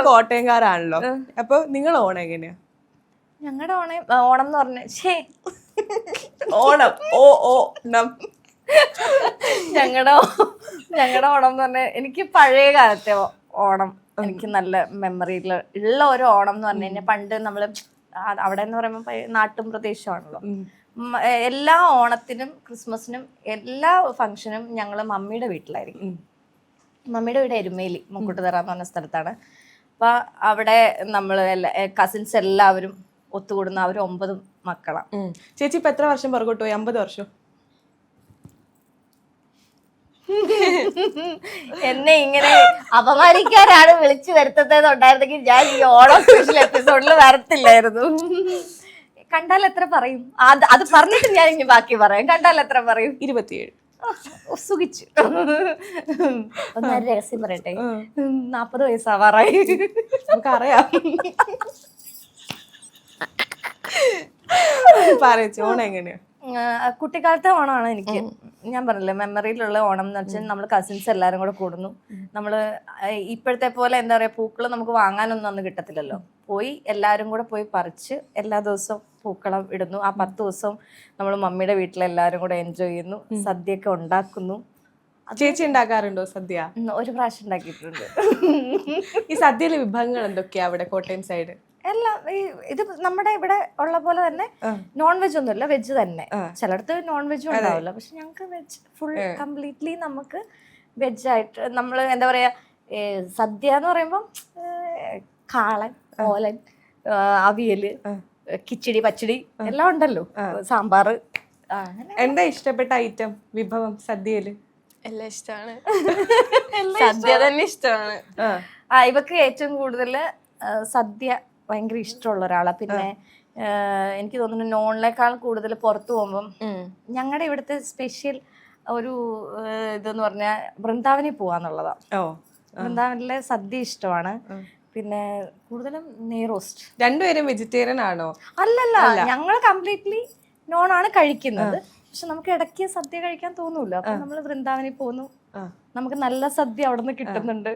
കോട്ടയംകാരാണല്ലോ, അപ്പൊ നിങ്ങൾ ഓണം എങ്ങനെയാ? ഞങ്ങളുടെ ഓണം എന്ന് പറഞ്ഞ ഓണം നം ഞങ്ങളുടെ ഓണം എന്ന് പറഞ്ഞാൽ എനിക്ക് പഴയ കാലത്തെ ഓണം എനിക്ക് നല്ല മെമ്മറിയിൽ ഉള്ള ഒരു ഓണം എന്ന് പറഞ്ഞു കഴിഞ്ഞാൽ, പണ്ട് നമ്മള് അവിടെ എന്ന് പറയുമ്പോൾ നാട്ടും പ്രദേശമാണല്ലോ. എല്ലാ ഓണത്തിനും ക്രിസ്മസിനും എല്ലാ ഫംഗ്ഷനും ഞങ്ങള് മമ്മിയുടെ വീട്ടിലായിരിക്കും. മമ്മിയുടെ വീട് എരുമേലി മുക്കുട്ടുതറ എന്ന് പറഞ്ഞ സ്ഥലത്താണ്. അപ്പൊ അവിടെ നമ്മള് കസിൻസ് എല്ലാവരും ഒത്തുകൂടുന്ന. അവർ 9 മക്കളാണ്. ചേച്ചി ഇപ്പൊ എത്ര വർഷം പുറകോട്ട് പോയി? 50 വർഷം? എന്നെ ഇങ്ങനെ അപമാനിക്കാനാണ് വിളിച്ചു വരുത്തുന്നതെന്നുണ്ടായിരുന്നെങ്കിൽ ഞാൻ ഈ ഓണം സ്പെഷ്യൽ എപ്പിസോഡിൽ വരത്തില്ലായിരുന്നു. കണ്ടാൽ എത്ര പറയും? അത് പറഞ്ഞിട്ട് ഞാൻ ഇനി ബാക്കി പറയാം. കണ്ടാൽ എത്ര പറയും? 27. സുഖിച്ചു. ഒന്നൊരു രഹസ്യം പറയട്ടെ, 40 വയസ്സാവാറായി. നമുക്കറിയാം. പറയച്ചു ഓണം എങ്ങനെയാ? കുട്ടിക്കാലത്തെ ഓണമാണ് എനിക്ക്. ഞാൻ പറഞ്ഞില്ലേ, മെമ്മറിയിലുള്ള ഓണം എന്ന് വെച്ചാൽ നമ്മൾ കസിൻസ് എല്ലാവരും കൂടെ കൂടുന്നു. നമ്മള് ഇപ്പോഴത്തെ പോലെ എന്താ പറയാ, പൂക്കൾ നമുക്ക് വാങ്ങാനൊന്നും അന്ന് കിട്ടത്തില്ലല്ലോ. പോയി എല്ലാവരും കൂടെ പോയി പറിച്ച് എല്ലാ ദിവസവും പൂക്കളം ഇടുന്നു. ആ 10 ദിവസവും നമ്മൾ മമ്മിയുടെ വീട്ടിലെല്ലാവരും കൂടെ എൻജോയ് ചെയ്യുന്നു. സദ്യയൊക്കെ ഉണ്ടാക്കുന്നു. ചേച്ചി ഉണ്ടാക്കാറുണ്ടോ സദ്യ? ഒരു പ്രാവശ്യം ഉണ്ടാക്കിയിട്ടുണ്ട്. ഈ സദ്യയിലെ വിഭവങ്ങൾ എന്തൊക്കെയാ അവിടെ കോട്ടയം സൈഡ്? എല്ലാം ഇത് നമ്മുടെ ഇവിടെ ഉള്ള പോലെ തന്നെ നോൺ വെജ് ഒന്നുമില്ല, വെജ് തന്നെ. ചിലടത്ത് നോൺ വെജും ഉണ്ടാവില്ല, പക്ഷെ ഞങ്ങൾക്ക് വെജ് ഫുൾ കംപ്ലീറ്റ്ലി നമുക്ക് വെജ് ആയിട്ട്. നമ്മൾ എന്താ പറയാ, സദ്യ എന്ന് പറയുമ്പം കാളൻ, ഓലൻ, അവിയല്, കിച്ചടി, പച്ചടി എല്ലാം ഉണ്ടല്ലോ, സാമ്പാറ്. എന്താ ഇഷ്ടപ്പെട്ട ഐറ്റം വിഭവം സദ്യയില്? എല്ലാം ഇഷ്ടമാണ്. സദ്യ തന്നെ ഇഷ്ടമാണ്. ഇവക്ക് ഏറ്റവും കൂടുതൽ സദ്യ ഭയങ്കര ഇഷ്ടമുള്ള ഒരാളാണ്. പിന്നെ എനിക്ക് തോന്നുന്നു നോണിനേക്കാൾ കൂടുതൽ പുറത്തു പോകുമ്പം ഞങ്ങളുടെ ഇവിടുത്തെ സ്പെഷ്യൽ ഒരു ഇതെന്ന് പറഞ്ഞാൽ വൃന്ദാവനിൽ പോവാന്നുള്ളതാണ്. വൃന്ദാവനിലെ സദ്യ ഇഷ്ടമാണ്. പിന്നെ കൂടുതലും നെയ്റോസ്റ്റ്. രണ്ടുപേരും വെജിറ്റേറിയൻ ആണോ? അല്ലല്ല, ഞങ്ങൾ കംപ്ലീറ്റ്ലി നോൺ ആണ് കഴിക്കുന്നത്. പക്ഷെ നമുക്ക് ഇടയ്ക്ക് സദ്യ കഴിക്കാൻ തോന്നൂല്ലോ. അപ്പൊ നമ്മൾ വൃന്ദാവനിൽ പോകുന്നു, നമുക്ക് നല്ല സദ്യ അവിടെ നിന്ന് കിട്ടുന്നുണ്ട്.